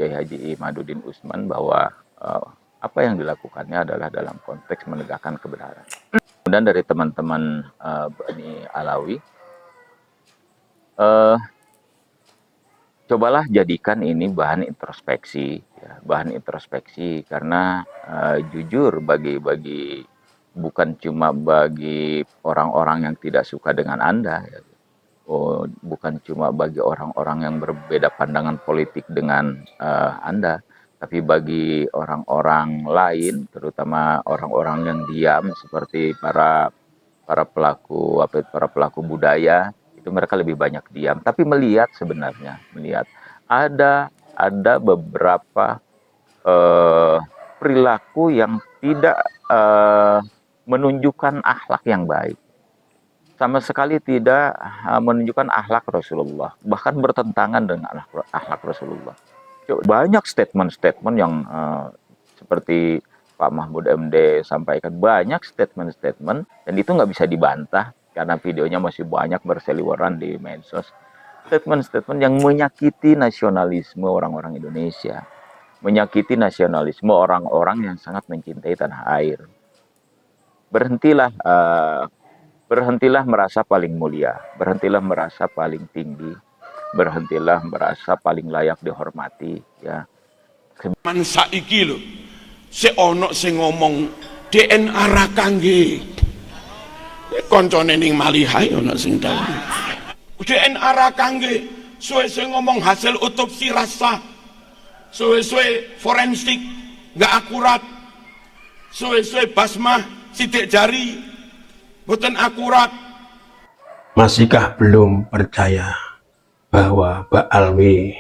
Kiai Haji Imaduddin Usman bahwa apa yang dilakukannya adalah dalam konteks menegakkan kebenaran. Kemudian dari teman-teman Bani Alawi, cobalah jadikan ini bahan introspeksi, ya, bahan introspeksi karena jujur bagi bukan cuma bagi orang-orang yang tidak suka dengan Anda, ya. Bukan cuma bagi orang-orang yang berbeda pandangan politik dengan Anda, tapi bagi orang-orang lain, terutama orang-orang yang diam seperti para pelaku budaya, itu mereka lebih banyak diam, tapi melihat ada beberapa perilaku yang tidak menunjukkan akhlak yang baik, sama sekali tidak menunjukkan akhlak Rasulullah, bahkan bertentangan dengan akhlak Rasulullah. Banyak statement-statement yang seperti Pak Mahfud MD sampaikan, banyak statement-statement, dan itu nggak bisa dibantah karena videonya masih banyak berseliweran di medsos. Statement-statement yang menyakiti nasionalisme orang-orang Indonesia, menyakiti nasionalisme orang-orang yang sangat mencintai tanah air. Berhentilah berhentilah merasa paling mulia, berhentilah merasa paling tinggi, berhentilah merasa paling layak dihormati, ya. Man saiki lho, sik ana sing ngomong DNA ra kangge. Koncone ning Malihai ana sing dalem. DNA ra kangge, suwe-suwe ngomong hasil otopsi rasa. Suwe-suwe forensik nggak akurat. Suwe-suwe basmah sidik jari boten akurat. Masihkah belum percaya bahwa Ba'alwi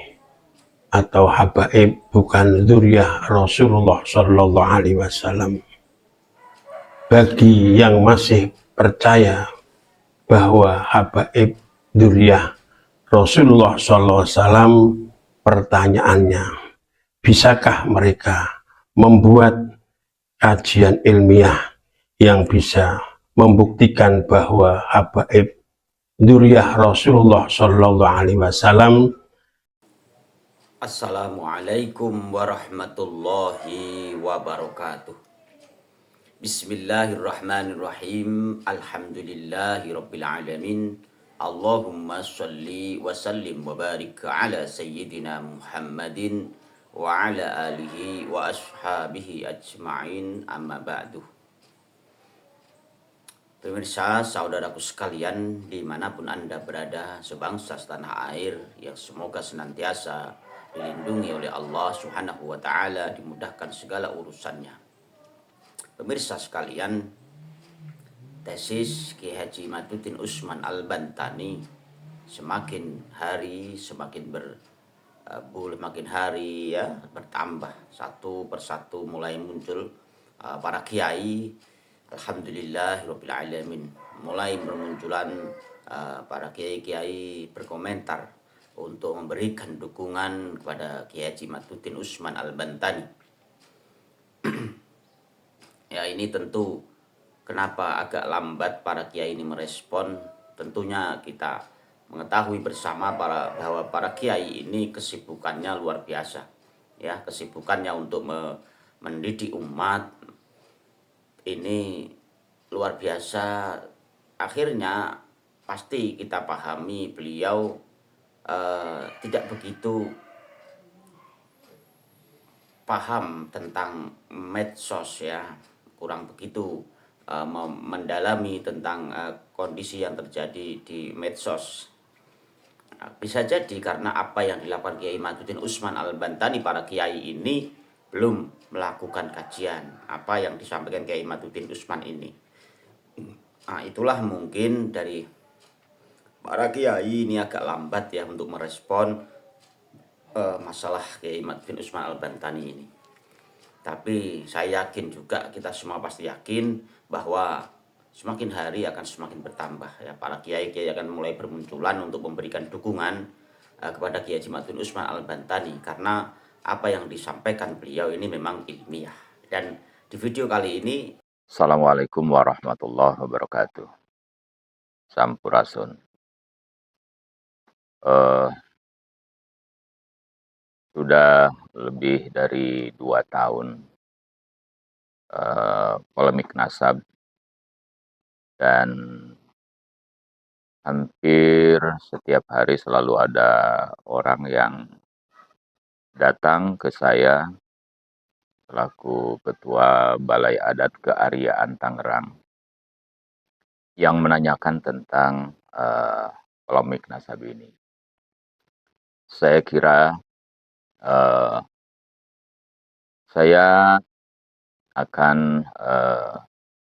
atau habaib bukan dzurriyyah Rasulullah Shallallahu Alaihi Wasallam? Bagi yang masih percaya bahwa habaib dzurriyyah Rasulullah Shallallahu Alaihi Wasallam, pertanyaannya, bisakah mereka membuat kajian ilmiah yang bisa membuktikan bahwa habaib dzurriyyah Rasulullah Shallallahu Alaihi Wasallam? Assalamualaikum warahmatullahi wabarakatuh. Bismillahirrahmanirrahim. Alhamdulillahirabbil alamin. Allahumma shalli wa sallim wa barik ala sayyidina Muhammadin wa ala alihi wa ashabihi ajma'in, amma ba'du. Pemirsa, saudaraku sekalian, dimanapun Anda berada, sebangsa setanah air, yang semoga senantiasa dilindungi oleh Allah Subhanahu wa Ta'ala, dimudahkan segala urusannya. Pemirsa sekalian, tesis Kiai Haji Imaduddin Usman Al-Bantani semakin hari semakin makin hari ya bertambah, satu persatu mulai muncul para kiai. Alhamdulillahirabbil alamin, mulai bermunculan para kiai-kiai berkomentar untuk memberikan dukungan kepada Kiai Haji Imaduddin Usman Al-Bantani. Ya, ini tentu kenapa agak lambat para kiai ini merespon. Tentunya kita mengetahui bersama bahwa para kiai ini kesibukannya luar biasa. Ya, kesibukannya untuk mendidik umat ini luar biasa. Akhirnya pasti kita pahami beliau tidak begitu paham tentang medsos, ya, kurang begitu mendalami tentang kondisi yang terjadi di medsos. Bisa jadi karena apa yang dilakukan Kiai Imaduddin Usman Al-Bantani, para kiai ini belum melakukan kajian apa yang disampaikan Kiai Imaduddin Usman ini. Nah, itulah mungkin dari para kiai ini agak lambat ya untuk merespon masalah Kiai Imaduddin Usman Al-Bantani ini. Tapi saya yakin juga, kita semua pasti yakin bahwa semakin hari akan semakin bertambah ya, para kiai-kiai akan mulai bermunculan untuk memberikan dukungan kepada Kiai Haji Imaduddin Usman Al-Bantani, karena apa yang disampaikan beliau ini memang ilmiah. Dan di video kali ini, Assalamualaikum warahmatullahi wabarakatuh. Sampurasun. Sudah lebih dari 2 tahun polemik nasab, dan hampir setiap hari selalu ada orang yang datang ke saya selaku Ketua Balai Adat Keariaan Tangerang yang menanyakan tentang polemik nasab ini. Saya kira saya akan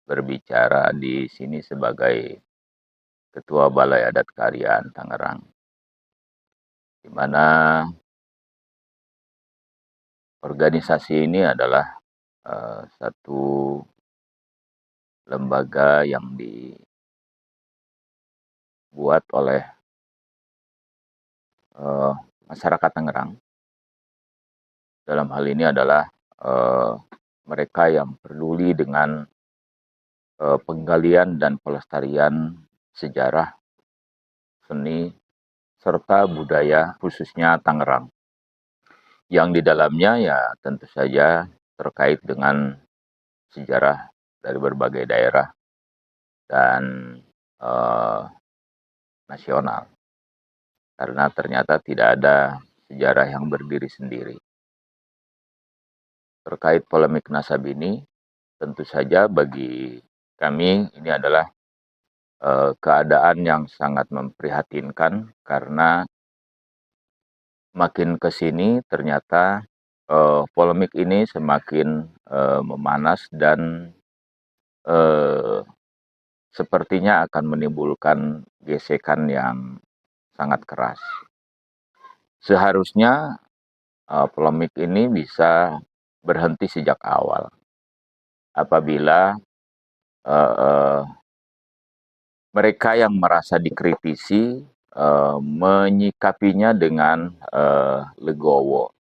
berbicara di sini sebagai Ketua Balai Adat Keariaan Tangerang, di mana organisasi ini adalah satu lembaga yang dibuat oleh masyarakat Tangerang. Dalam hal ini adalah mereka yang peduli dengan penggalian dan pelestarian sejarah, seni, serta budaya khususnya Tangerang. Yang di dalamnya ya tentu saja terkait dengan sejarah dari berbagai daerah dan nasional. Karena ternyata tidak ada sejarah yang berdiri sendiri. Terkait polemik nasab ini, tentu saja bagi kami ini adalah keadaan yang sangat memprihatinkan, karena makin ke sini ternyata polemik ini semakin memanas dan sepertinya akan menimbulkan gesekan yang sangat keras. Seharusnya polemik ini bisa berhenti sejak awal apabila mereka yang merasa dikritisi menyikapinya dengan legowo,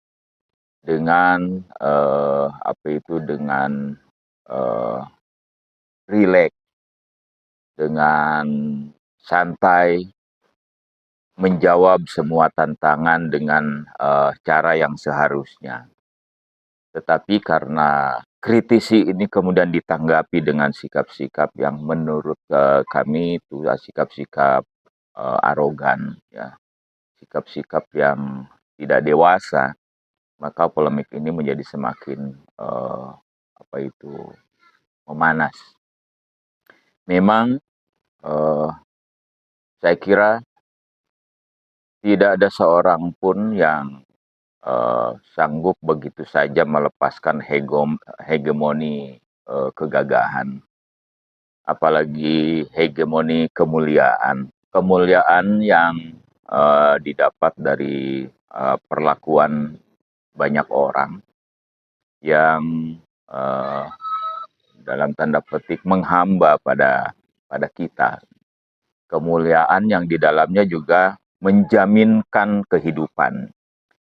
dengan dengan rileks, dengan santai, menjawab semua tantangan dengan cara yang seharusnya. Tetapi karena kritisi ini kemudian ditanggapi dengan sikap-sikap yang menurut kami itu sikap-sikap arogan, ya, sikap-sikap yang tidak dewasa, maka polemik ini menjadi semakin memanas. Memang saya kira tidak ada seorang pun yang sanggup begitu saja melepaskan hegemoni kegagahan, apalagi hegemoni kemuliaan. Kemuliaan yang didapat dari perlakuan banyak orang yang dalam tanda petik menghamba pada kita. Kemuliaan yang di dalamnya juga menjaminkan kehidupan,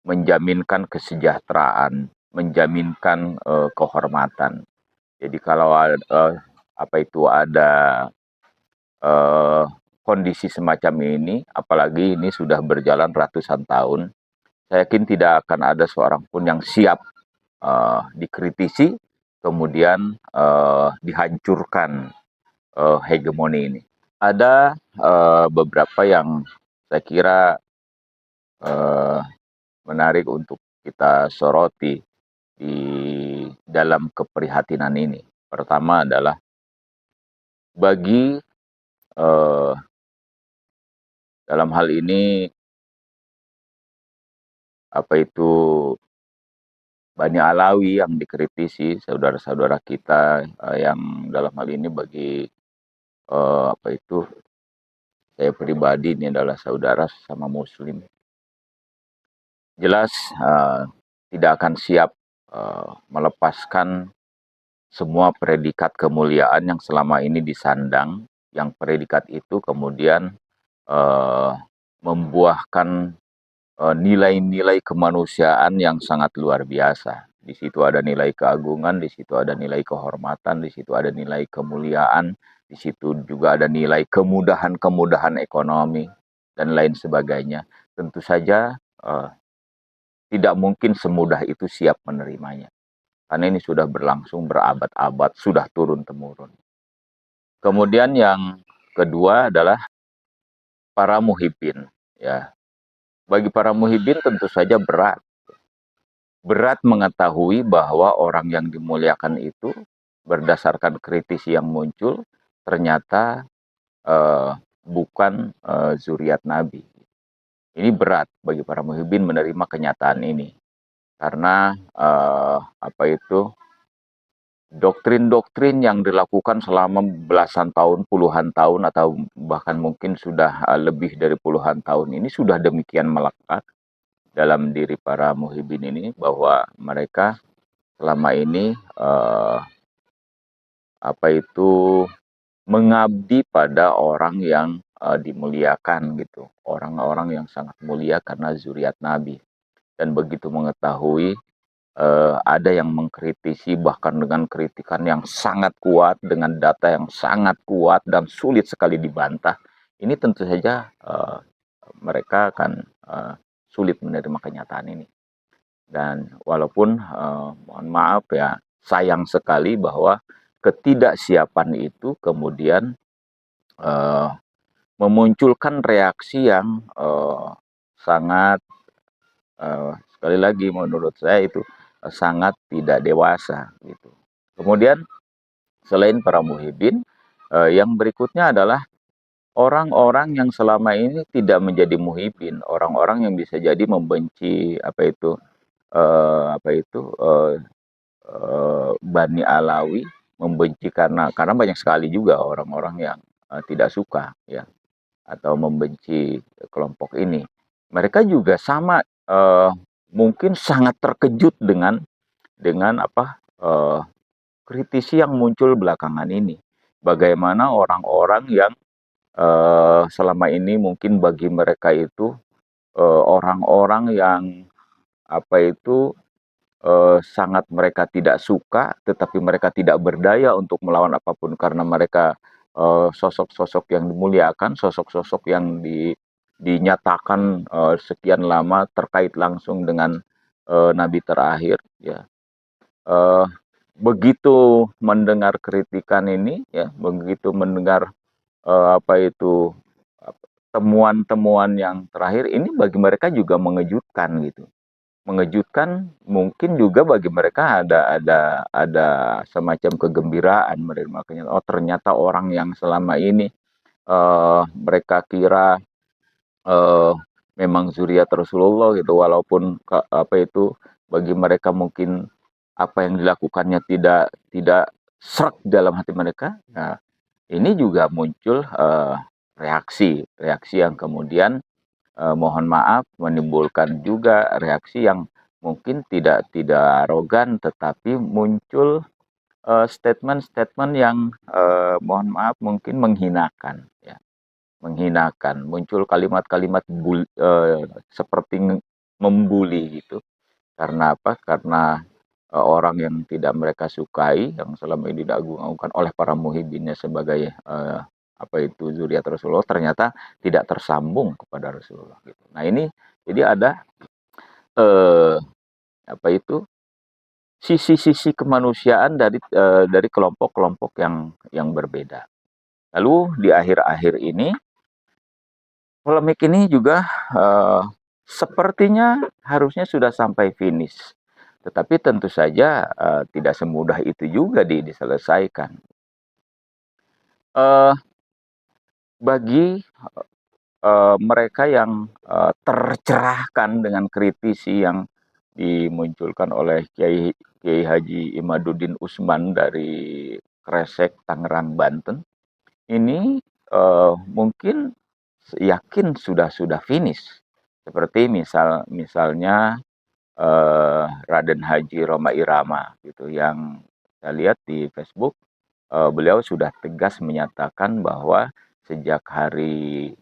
menjaminkan kesejahteraan, menjaminkan kehormatan. Jadi kalau ada kondisi semacam ini, apalagi ini sudah berjalan ratusan tahun, saya yakin tidak akan ada seorang pun yang siap dikritisi, kemudian dihancurkan hegemoni ini. Ada beberapa yang saya kira menarik untuk kita soroti di dalam keprihatinan ini. Pertama adalah bagi dalam hal ini Bani Alawi yang dikritisi, saudara-saudara kita yang dalam hal ini bagi saya pribadi ini adalah saudara sesama Muslim. Jelas tidak akan siap melepaskan semua predikat kemuliaan yang selama ini disandang, yang predikat itu kemudian membuahkan nilai-nilai kemanusiaan yang sangat luar biasa. Di situ ada nilai keagungan, di situ ada nilai kehormatan, di situ ada nilai kemuliaan, di situ juga ada nilai kemudahan-kemudahan ekonomi, dan lain sebagainya. Tentu saja tidak mungkin semudah itu siap menerimanya. Karena ini sudah berlangsung berabad-abad, sudah turun-temurun. Kemudian yang kedua adalah para muhibbin. Ya, bagi para muhibbin tentu saja berat. Berat mengetahui bahwa orang yang dimuliakan itu berdasarkan kritisi yang muncul ternyata bukan zuriat Nabi. Ini berat bagi para muhibbin menerima kenyataan ini. Karena doktrin-doktrin yang dilakukan selama belasan tahun, puluhan tahun, atau bahkan mungkin sudah lebih dari puluhan tahun ini sudah demikian melekat dalam diri para muhibbin ini, bahwa mereka selama ini mengabdi pada orang yang dimuliakan gitu, orang-orang yang sangat mulia karena zuriat Nabi. Dan begitu mengetahui ada yang mengkritisi bahkan dengan kritikan yang sangat kuat, dengan data yang sangat kuat dan sulit sekali dibantah, ini tentu saja mereka akan sulit menerima kenyataan ini. Dan walaupun mohon maaf ya, sayang sekali bahwa ketidaksiapan itu kemudian memunculkan reaksi yang sangat sekali lagi menurut saya itu sangat tidak dewasa gitu. Kemudian selain para muhibbin, yang berikutnya adalah orang-orang yang selama ini tidak menjadi muhibbin, orang-orang yang bisa jadi membenci Bani Alawi, membenci karena banyak sekali juga orang-orang yang tidak suka ya, atau membenci kelompok ini. Mereka juga sama mungkin sangat terkejut dengan kritisi yang muncul belakangan ini. Bagaimana orang-orang yang selama ini mungkin bagi mereka itu orang-orang yang sangat mereka tidak suka, tetapi mereka tidak berdaya untuk melawan apapun karena mereka sosok-sosok yang dimuliakan, sosok-sosok yang dinyatakan sekian lama terkait langsung dengan Nabi terakhir. Ya, begitu mendengar kritikan ini, ya, begitu mendengar temuan-temuan yang terakhir ini, bagi mereka juga mengejutkan gitu. Mengejutkan mungkin juga bagi mereka ada semacam kegembiraan menerima kenyataan. Oh, ternyata orang yang selama ini mereka kira memang zuriat Rasulullah gitu, walaupun bagi mereka mungkin apa yang dilakukannya tidak serak dalam hati mereka. Nah, ini juga muncul reaksi yang kemudian mohon maaf menimbulkan juga reaksi yang mungkin tidak arogan, tetapi muncul statement-statement yang mohon maaf mungkin menghinakan ya. Menghinakan, muncul kalimat-kalimat seperti membuli gitu. Karena apa? Karena orang yang tidak mereka sukai, yang selama ini diagung-agungkan oleh para muhibbinnya sebagai zuriat Rasulullah, ternyata tidak tersambung kepada Rasulullah gitu. Nah, ini jadi ada sisi-sisi kemanusiaan dari kelompok-kelompok yang berbeda. Lalu di akhir-akhir ini polemik ini juga sepertinya harusnya sudah sampai finish. Tetapi tentu saja tidak semudah itu juga diselesaikan. Bagi mereka yang tercerahkan dengan kritisi yang dimunculkan oleh Kiai Haji Imaduddin Usman dari Kresek, Tangerang, Banten, ini mungkin yakin sudah finish. Seperti misalnya Raden Haji Roma Irama gitu, yang saya lihat di Facebook, beliau sudah tegas menyatakan bahwa sejak hari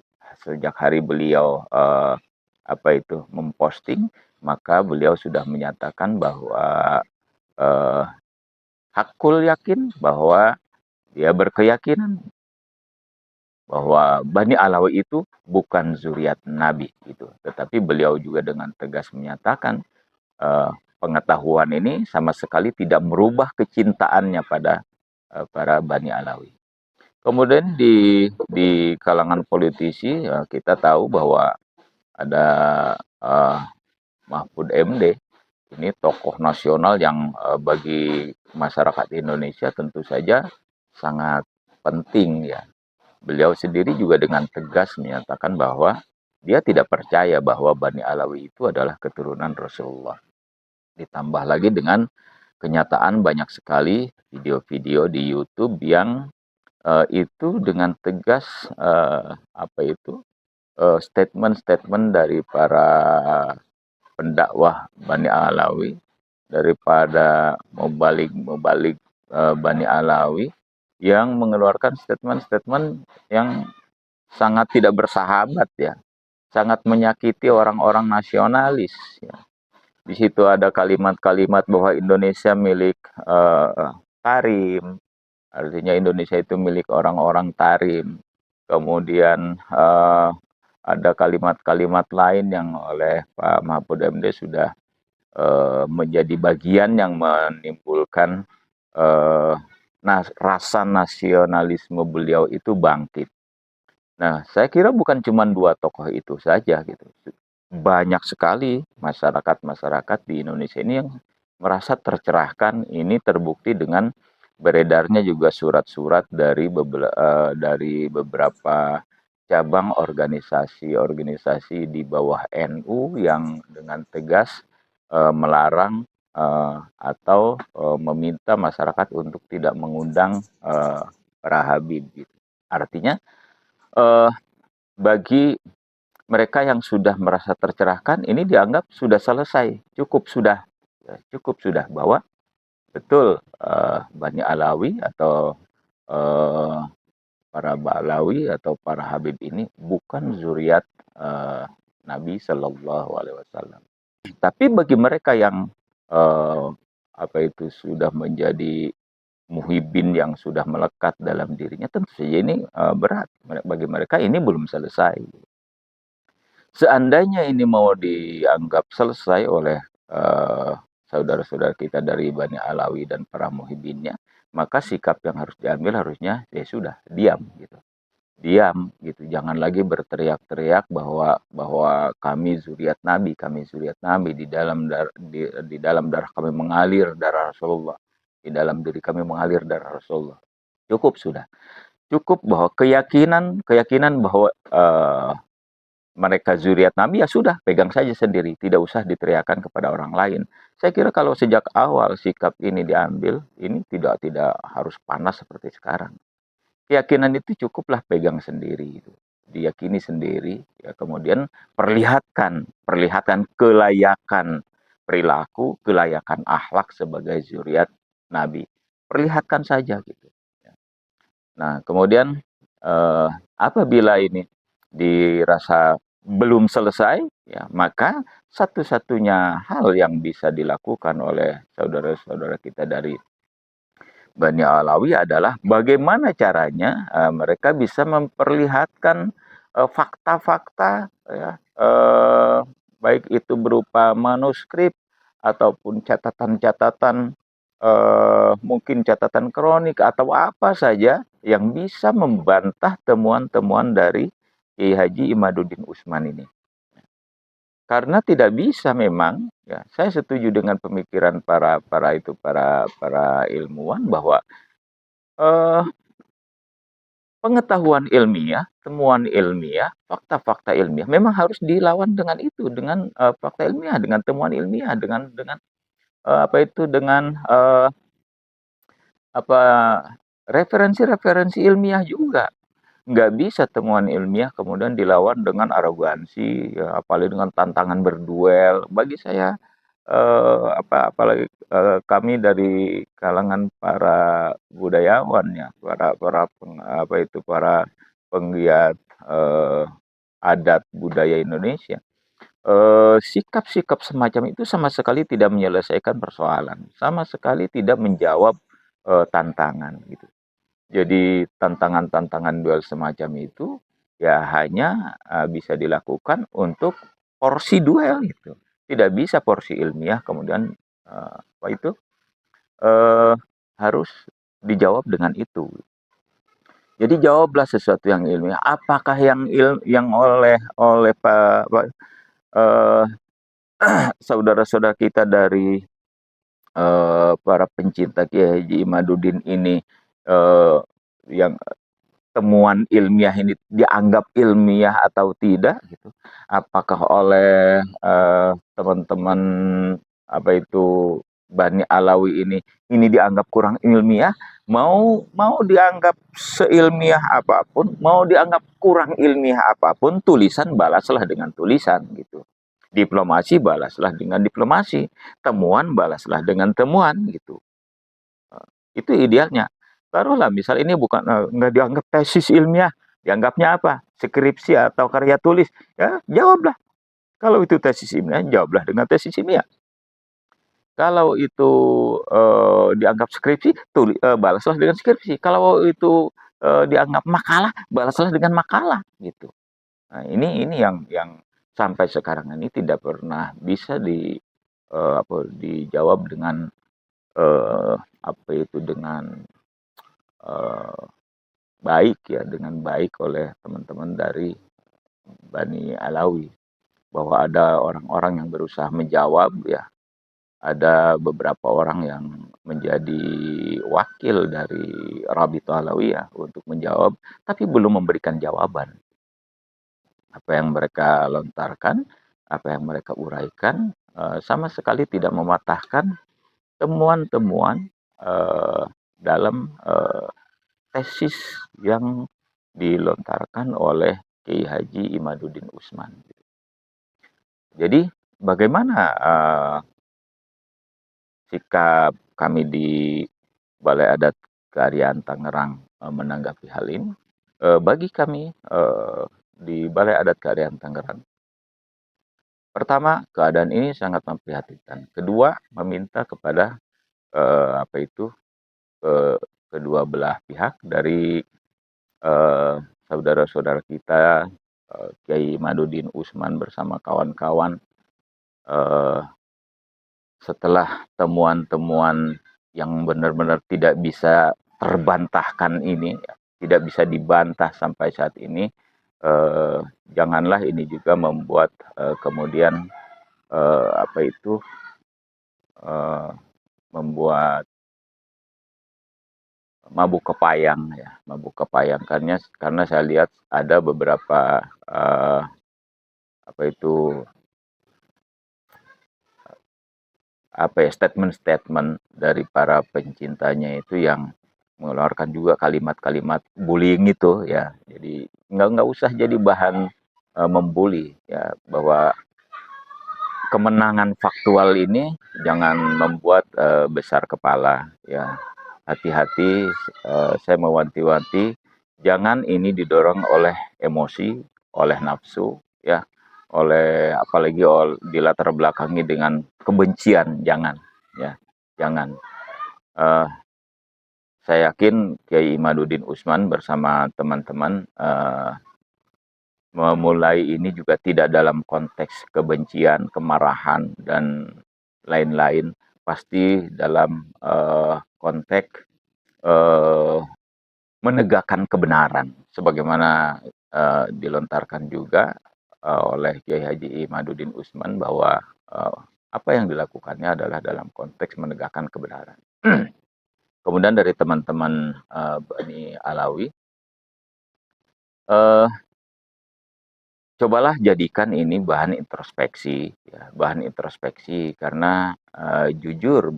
beliau memposting, maka beliau sudah menyatakan bahwa hakul yakin bahwa dia berkeyakinan bahwa Bani Alawi itu bukan zuriat Nabi gitu. Tetapi beliau juga dengan tegas menyatakan pengetahuan ini sama sekali tidak merubah kecintaannya pada para Bani Alawi. Kemudian di kalangan politisi kita tahu bahwa ada Mahfud MD, ini tokoh nasional yang bagi masyarakat Indonesia tentu saja sangat penting ya. Beliau sendiri juga dengan tegas menyatakan bahwa dia tidak percaya bahwa Bani Alawi itu adalah keturunan Rasulullah. Ditambah lagi dengan kenyataan banyak sekali video-video di YouTube yang itu dengan tegas statement-statement dari para pendakwah Bani Alawi, daripada mubalik Bani Alawi yang mengeluarkan statement-statement yang sangat tidak bersahabat ya, sangat menyakiti orang-orang nasionalis ya. Di situ ada kalimat-kalimat bahwa Indonesia milik Tarim, artinya Indonesia itu milik orang-orang Tarim. Kemudian ada kalimat-kalimat lain yang oleh Pak Mahfud MD sudah menjadi bagian yang menimbulkan rasa nasionalisme beliau itu bangkit. Nah, saya kira bukan cuma dua tokoh itu saja gitu. Banyak sekali masyarakat-masyarakat di Indonesia ini yang merasa tercerahkan. Ini terbukti dengan beredarnya juga surat-surat dari beberapa cabang organisasi-organisasi di bawah NU yang dengan tegas melarang atau meminta masyarakat untuk tidak mengundang para Habib gitu. Artinya bagi mereka yang sudah merasa tercerahkan, ini dianggap sudah selesai, cukup sudah bahwa betul Bani Alawi atau para Ba'alawi atau para Habib ini bukan zuriat Nabi Shallallahu Alaihi Wasallam. Tapi bagi mereka yang sudah menjadi muhibbin yang sudah melekat dalam dirinya, tentu saja ini berat. Bagi mereka ini belum selesai. Seandainya ini mau dianggap selesai oleh saudara-saudara kita dari Bani Alawi dan para muhibbinnya, maka sikap yang harus diambil harusnya ya sudah diam gitu. Jangan lagi berteriak-teriak bahwa kami zuriat Nabi di dalam darah kami mengalir darah Rasulullah. Di dalam diri kami mengalir darah Rasulullah. Cukup bahwa keyakinan bahwa mereka zuriat Nabi ya sudah, pegang saja sendiri, tidak usah diteriakan kepada orang lain. Saya kira kalau sejak awal sikap ini diambil, ini tidak harus panas seperti sekarang. Keyakinan itu cukuplah pegang sendiri, diyakini sendiri, ya kemudian perlihatkan kelayakan perilaku, kelayakan akhlak sebagai zuriat Nabi, perlihatkan saja gitu. Nah kemudian apabila ini dirasa belum selesai, ya maka satu-satunya hal yang bisa dilakukan oleh saudara-saudara kita dari Bani Alawi adalah bagaimana caranya mereka bisa memperlihatkan fakta-fakta, ya, baik itu berupa manuskrip ataupun catatan-catatan, mungkin catatan kronik atau apa saja yang bisa membantah temuan-temuan dari Kiai Haji Imaduddin Utsman ini. Karena tidak bisa memang, ya, saya setuju dengan pemikiran para ilmuwan bahwa pengetahuan ilmiah, temuan ilmiah, fakta-fakta ilmiah memang harus dilawan dengan fakta ilmiah, dengan temuan ilmiah, dengan referensi-referensi ilmiah juga. Nggak bisa temuan ilmiah kemudian dilawan dengan arogansi, ya, apalagi dengan tantangan berduel. Bagi saya, apalagi kami dari kalangan para budayawan, ya, para penggiat adat budaya Indonesia, sikap-sikap semacam itu sama sekali tidak menyelesaikan persoalan, sama sekali tidak menjawab tantangan gitu. Jadi tantangan-tantangan duel semacam itu ya hanya bisa dilakukan untuk porsi duel itu. tidak bisa porsi ilmiah kemudian apa itu harus dijawab dengan itu. Jadi jawablah sesuatu yang ilmiah. Apakah yang oleh eh, saudara-saudara kita dari para pencinta Kiai Haji Imaduddin ini yang temuan ilmiah ini dianggap ilmiah atau tidak gitu. Apakah oleh teman-teman apa itu Bani Alawi ini dianggap kurang ilmiah, mau dianggap seilmiah apapun, mau dianggap kurang ilmiah apapun, tulisan balaslah dengan tulisan gitu. Diplomasi balaslah dengan diplomasi, temuan balaslah dengan temuan gitu. Itu idealnya. Taruhlah misal ini bukan nggak dianggap tesis ilmiah, dianggapnya apa? Skripsi atau karya tulis. Ya, jawablah. Kalau itu tesis ilmiah, jawablah dengan tesis ilmiah. Kalau itu dianggap skripsi, balaslah dengan skripsi. Kalau itu dianggap makalah, balaslah dengan makalah gitu. Nah, ini yang sampai sekarang ini tidak pernah bisa dijawab dengan apa itu dengan baik ya, dengan baik oleh teman-teman dari Bani Alawi, bahwa ada orang-orang yang berusaha menjawab ya, ada beberapa orang yang menjadi wakil dari Rabithah Alawiyah untuk menjawab, tapi belum memberikan jawaban. Apa yang mereka lontarkan, apa yang mereka uraikan, sama sekali tidak mematahkan temuan-temuan dalam tesis yang dilontarkan oleh Kiai Haji Imaduddin Usman. Jadi bagaimana sikap kami di Balai Adat Kearifan Tangerang menanggapi hal ini? Bagi kami di Balai Adat Kearifan Tangerang, pertama, keadaan ini sangat memprihatinkan. Kedua, meminta kepada kedua belah pihak dari saudara-saudara kita Kiai Imaduddin Usman bersama kawan-kawan, setelah temuan-temuan yang benar-benar tidak bisa terbantahkan ini, tidak bisa dibantah sampai saat ini, janganlah ini juga membuat kemudian membuat mabuk kepayang ya, mabuk kepayang karena saya lihat ada beberapa statement-statement dari para pencintanya itu yang mengeluarkan juga kalimat-kalimat bullying itu ya. Jadi nggak usah jadi bahan membuli ya, bahwa kemenangan faktual ini jangan membuat besar kepala ya. Hati-hati, saya mewanti-wanti, jangan ini didorong oleh emosi, oleh nafsu ya, apalagi dilatar belakangi dengan kebencian, jangan ya, jangan. Saya yakin Kiai Imaduddin Usman bersama teman-teman memulai ini juga tidak dalam konteks kebencian, kemarahan dan lain-lain, pasti dalam konteks menegakkan kebenaran, sebagaimana dilontarkan juga oleh Kiai Haji Imaduddin Usman bahwa apa yang dilakukannya adalah dalam konteks menegakkan kebenaran. Kemudian dari teman-teman Bani Alawi, cobalah jadikan ini bahan introspeksi, ya, bahan introspeksi karena jujur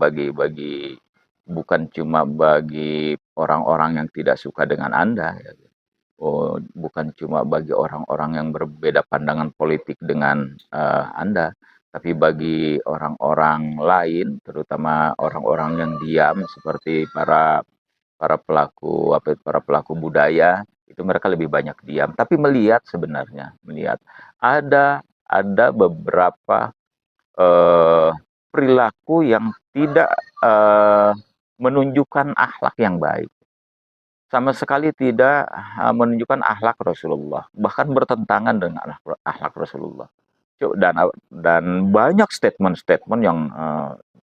bukan cuma bagi orang-orang yang tidak suka dengan Anda, ya. Bukan cuma bagi orang-orang yang berbeda pandangan politik dengan Anda, tapi bagi orang-orang lain, terutama orang-orang yang diam seperti para pelaku budaya, itu mereka lebih banyak diam, tapi melihat ada beberapa perilaku yang tidak menunjukkan akhlak yang baik, sama sekali tidak menunjukkan akhlak Rasulullah, bahkan bertentangan dengan akhlak Rasulullah. Dan banyak statement-statement yang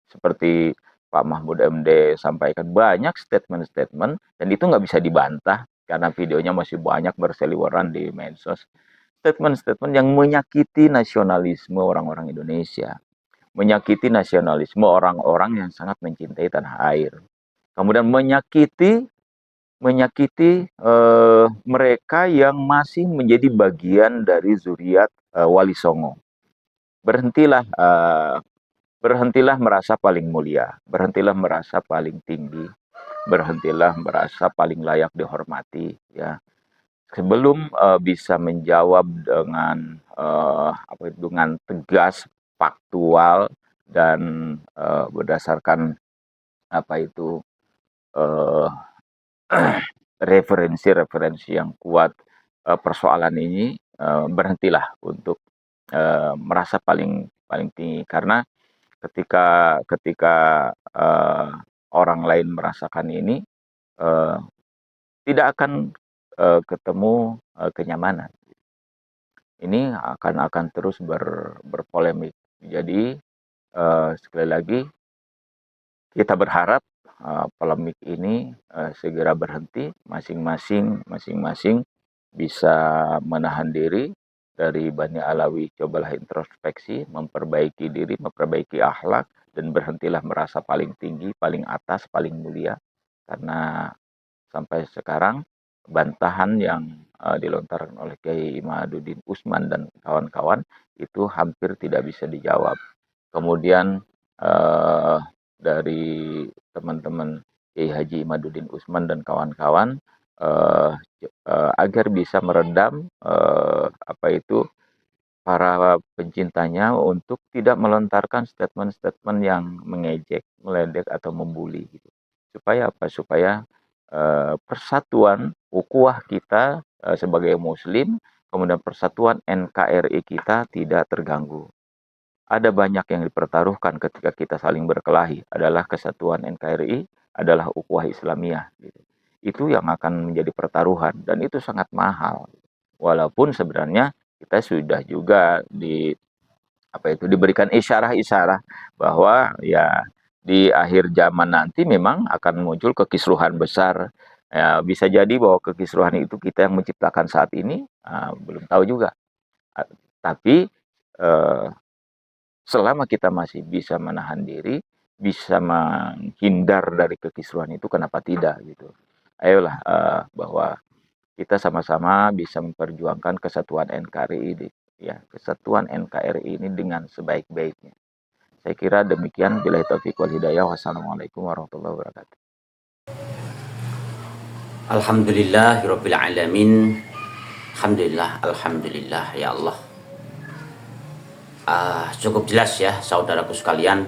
seperti Pak Mahfud MD sampaikan, banyak statement-statement, dan itu nggak bisa dibantah karena videonya masih banyak berseliweran di medsos. Statement-statement yang menyakiti nasionalisme orang-orang Indonesia, menyakiti nasionalisme orang-orang yang sangat mencintai tanah air, kemudian menyakiti mereka yang masih menjadi bagian dari zuriat Wali Songo. Berhentilah merasa paling mulia, berhentilah merasa paling tinggi, berhentilah merasa paling layak dihormati, ya. Sebelum bisa menjawab dengan tegas, faktual, dan berdasarkan uh, referensi-referensi yang kuat persoalan ini, berhentilah untuk merasa paling tinggi, karena ketika orang lain merasakan ini, tidak akan ketemu kenyamanan. Ini akan terus berpolemik. Jadi sekali lagi kita berharap polemik ini segera berhenti, masing-masing bisa menahan diri dari Bani Alawi. Cobalah introspeksi, memperbaiki diri, memperbaiki akhlak, dan berhentilah merasa paling tinggi, paling atas, paling mulia. Karena sampai sekarang bantahan yang dilontarkan oleh Kiai Imaduddin Usman dan kawan-kawan itu hampir tidak bisa dijawab. Kemudian dari teman-teman Kiai Haji Imaduddin Usman dan kawan-kawan, agar bisa meredam para pencintanya untuk tidak melontarkan statement-statement yang mengejek, meledek, atau membuli gitu. Supaya persatuan ukhuwah kita sebagai muslim, kemudian persatuan NKRI kita tidak terganggu. Ada banyak yang dipertaruhkan ketika kita saling berkelahi, adalah kesatuan NKRI, adalah ukhuwah Islamiyah gitu. Itu yang akan menjadi pertaruhan, dan itu sangat mahal. Walaupun sebenarnya kita sudah juga diberikan isyarah-isyarah bahwa ya di akhir zaman nanti memang akan muncul kekisruhan besar. Ya, bisa jadi bahwa kekisruhan itu kita yang menciptakan saat ini, belum tahu juga. Tapi selama kita masih bisa menahan diri, bisa menghindar dari kekisruhan itu, kenapa tidak gitu. Ayolah bahwa kita sama-sama bisa memperjuangkan kesatuan NKRI kesatuan NKRI ini dengan sebaik-baiknya. Saya kira demikian. Billahi taufiq wal hidayah. Wassalamualaikum warahmatullahi wabarakatuh. Alhamdulillahirabbil alamin. Alhamdulillah ya Allah. Cukup jelas ya saudaraku sekalian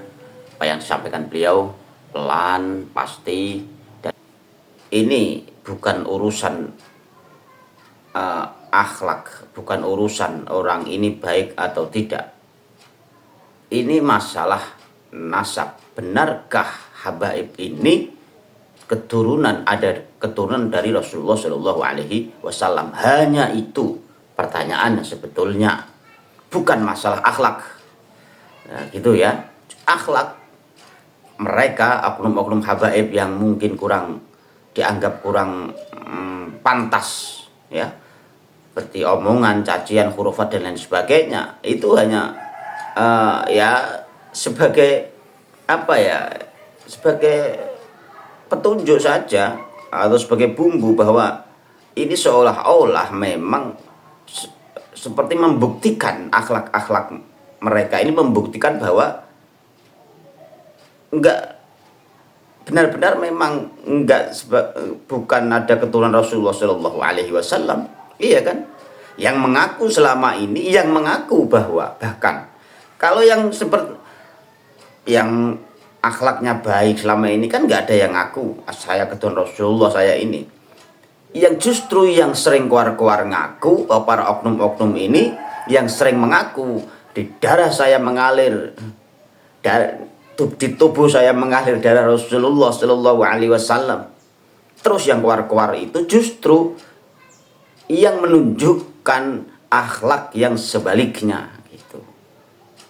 apa yang disampaikan beliau, pelan, pasti, dan ini bukan urusan akhlak, bukan urusan orang ini baik atau tidak. Ini masalah nasab. Benarkah habaib ini ada keturunan dari Rasulullah Shallallahu Alaihi Wasallam? Hanya itu pertanyaannya sebetulnya, bukan masalah akhlak. Nah, gitu ya. Akhlak mereka, oknum-oknum habaib yang mungkin dianggap kurang pantas, ya, seperti omongan, cacian, hurufat dan lain sebagainya, itu hanya sebagai sebagai petunjuk saja, atau sebagai bumbu bahwa ini seolah-olah memang seperti membuktikan akhlak-akhlak mereka ini, membuktikan bahwa benar-benar memang bukan ada keturunan Rasulullah Shallallahu Alaihi Wasallam, iya kan? Yang mengaku selama ini, yang mengaku bahwa bahkan kalau yang akhlaknya baik selama ini kan nggak ada yang ngaku saya keturunan Rasulullah, saya ini. Yang justru yang sering keluar ngaku, para oknum-oknum ini yang sering mengaku di darah saya mengalir, di tubuh saya mengalir darah Rasulullah Shallallahu Alaihi Wasallam. Terus yang keluar itu justru yang menunjukkan akhlak yang sebaliknya gitu.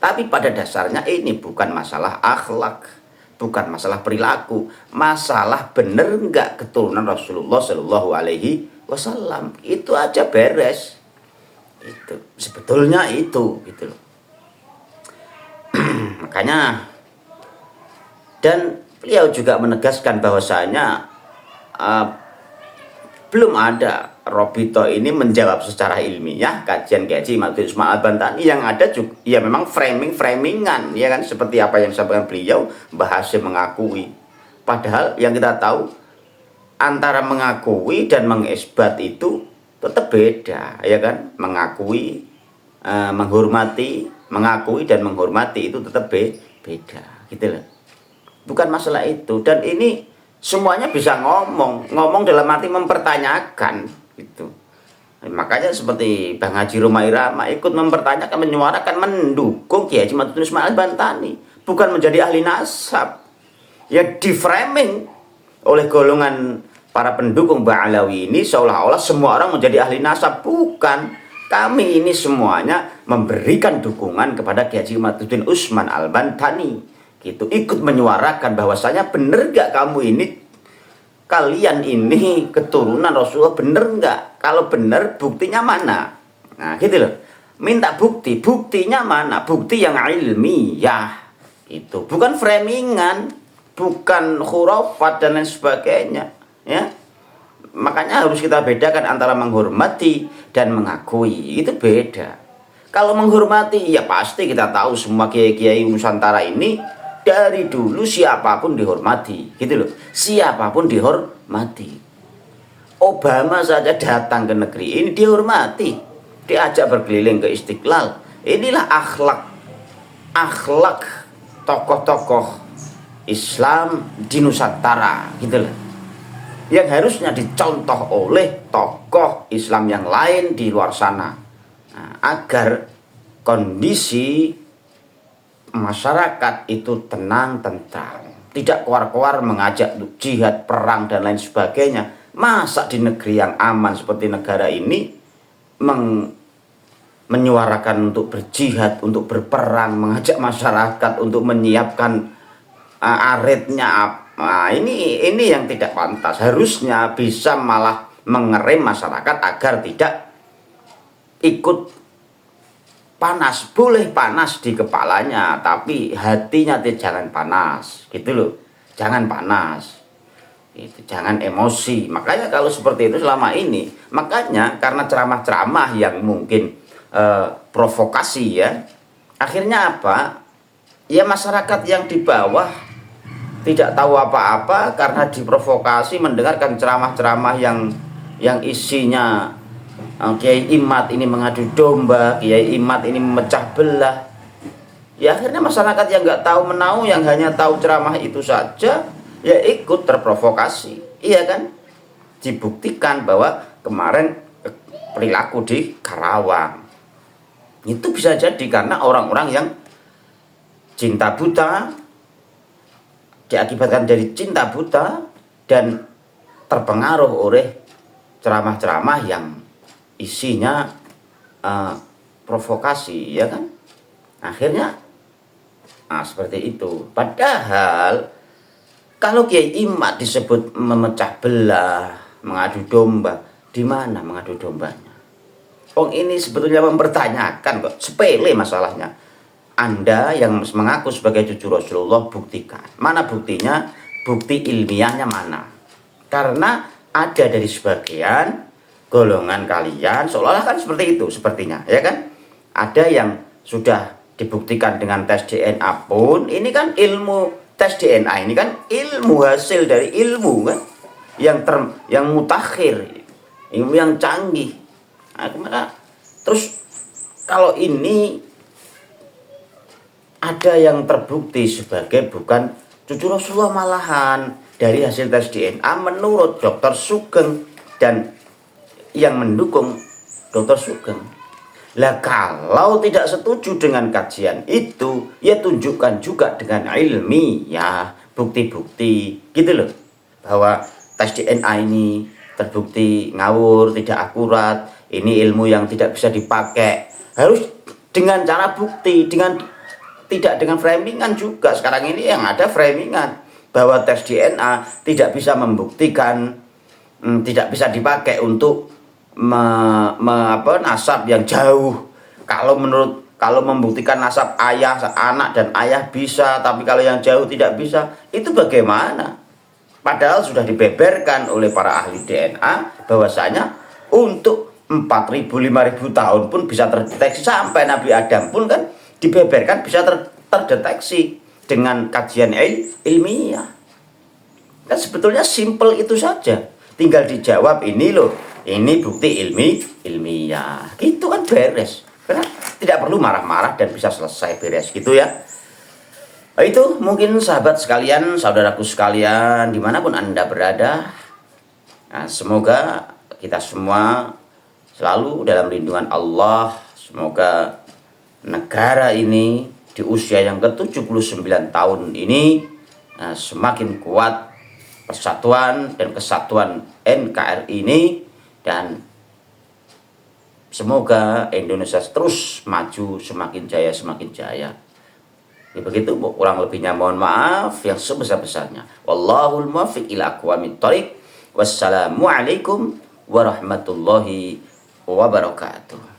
Tapi pada dasarnya ini bukan masalah akhlak, bukan masalah perilaku, masalah bener nggak keturunan Rasulullah Shallallahu Alaihi Wasallam. Itu aja beres. Itu sebetulnya itu gitu loh. Makanya, dan beliau juga menegaskan bahwasanya belum ada Robito ini menjawab secara ilmiah kajian Kiai Haji Ismail Al-Bantani. Yang ada juga ya memang framingan ya kan, seperti apa yang disampaikan beliau, Mbah Hasyim mengakui. Padahal yang kita tahu antara mengakui dan mengisbat itu tetap beda ya kan. Mengakui, menghormati, mengakui dan menghormati itu tetap beda gitu loh. Bukan masalah itu. Dan ini semuanya bisa ngomong dalam arti mempertanyakan gitu. Makanya seperti Bang Haji Roma Irama ikut mempertanyakan, menyuarakan, mendukung Kiai Haji Ismail Al-Bantani, bukan menjadi ahli nasab. Ya di framing oleh golongan para pendukung Ba'alawi ini seolah-olah semua orang menjadi ahli nasab. Bukan. Kami ini semuanya memberikan dukungan kepada Kiai Haji Usman Al-Bantani gitu, ikut menyuarakan bahwasanya bener gak kamu ini, kalian ini keturunan Rasulullah, bener gak? Kalau bener buktinya mana? Nah gitu loh, minta bukti, buktinya mana? Bukti yang ilmiah itu, bukan framingan, bukan khurafat dan lain sebagainya ya. Makanya harus kita bedakan antara menghormati dan mengakui, itu beda. Kalau menghormati ya pasti kita tahu semua kiai-kiai Nusantara ini dari dulu siapapun dihormati gitu loh, siapapun dihormati. Obama saja datang ke negeri ini dihormati, diajak berkeliling ke Istiqlal. Inilah akhlak tokoh-tokoh Islam di Nusantara gitu loh, yang harusnya dicontoh oleh tokoh Islam yang lain di luar sana. Nah, agar kondisi masyarakat itu tenang, tentram, tidak keluar-keluar mengajak untuk jihad, perang dan lain sebagainya. Masa di negeri yang aman seperti negara ini menyuarakan untuk berjihad, untuk berperang, mengajak masyarakat untuk menyiapkan aritnya. Nah, ini yang tidak pantas. Harusnya bisa malah mengerem masyarakat agar tidak ikut panas. Boleh panas di kepalanya, tapi hatinya jangan panas gitu loh, jangan panas itu, jangan emosi. Makanya kalau seperti itu selama ini, makanya karena ceramah-ceramah yang mungkin provokasi ya, akhirnya apa ya, masyarakat yang di bawah tidak tahu apa-apa karena diprovokasi mendengarkan ceramah-ceramah yang isinya Kiai Imad ini mengadu domba, Kiai Imad ini memecah belah. Ya akhirnya masyarakat yang nggak tahu menau, yang hanya tahu ceramah itu saja, ya ikut terprovokasi. Iya kan? Dibuktikan bahwa kemarin perilaku di Karawang itu bisa jadi karena orang-orang yang cinta buta, diakibatkan dari cinta buta dan terpengaruh oleh ceramah-ceramah yang isinya provokasi ya kan, akhirnya seperti itu. Padahal kalau Kiai Imad disebut memecah belah, mengadu domba, di mana mengadu dombanya? Ini sebetulnya mempertanyakan kok, sepele masalahnya. Anda yang mengaku sebagai cucu Rasulullah, buktikan. Mana buktinya? Bukti ilmiahnya mana? Karena ada dari sebagian golongan kalian seolah-olah kan seperti itu sepertinya ya kan, ada yang sudah dibuktikan dengan tes DNA pun. Ini kan ilmu tes DNA ini kan ilmu, hasil dari ilmu kan yang mutakhir, ilmu yang canggih. Nah, terus kalau ini ada yang terbukti sebagai bukan cucu Rasulullah, malahan dari hasil tes DNA menurut Dr. Sugeng dan yang mendukung Dr. Sugeng. Lah kalau tidak setuju dengan kajian itu, ya tunjukkan juga dengan ilmiah, bukti-bukti gitu loh, bahwa tes DNA ini terbukti ngawur, tidak akurat, ini ilmu yang tidak bisa dipakai. Harus dengan cara bukti, dengan tidak dengan framingan juga. Sekarang ini yang ada framingan bahwa tes DNA tidak bisa membuktikan, tidak bisa dipakai untuk nasab yang jauh. Kalau membuktikan nasab ayah, anak dan ayah bisa, tapi kalau yang jauh tidak bisa, itu bagaimana? Padahal sudah dibeberkan oleh para ahli DNA bahwasanya untuk 4.000, 5.000 tahun pun bisa terdeteksi, sampai Nabi Adam pun kan dibeberkan bisa terdeteksi dengan kajian ilmiah. Kan sebetulnya simple itu saja. Tinggal dijawab, ini loh, ini bukti ilmiah. Gitu kan beres. Karena tidak perlu marah-marah dan bisa selesai beres gitu ya. Nah, itu mungkin sahabat sekalian, saudaraku sekalian, dimanapun Anda berada. Nah, semoga kita semua selalu dalam lindungan Allah. Semoga negara ini di usia yang ke-79 tahun ini semakin kuat persatuan dan kesatuan NKRI ini, dan semoga Indonesia terus maju, semakin jaya. Begitu, kurang lebihnya mohon maaf yang sebesar-besarnya. Wallahul muwaffiq ila aqwamit thoriq. Wassalamualaikum warahmatullahi wabarakatuh.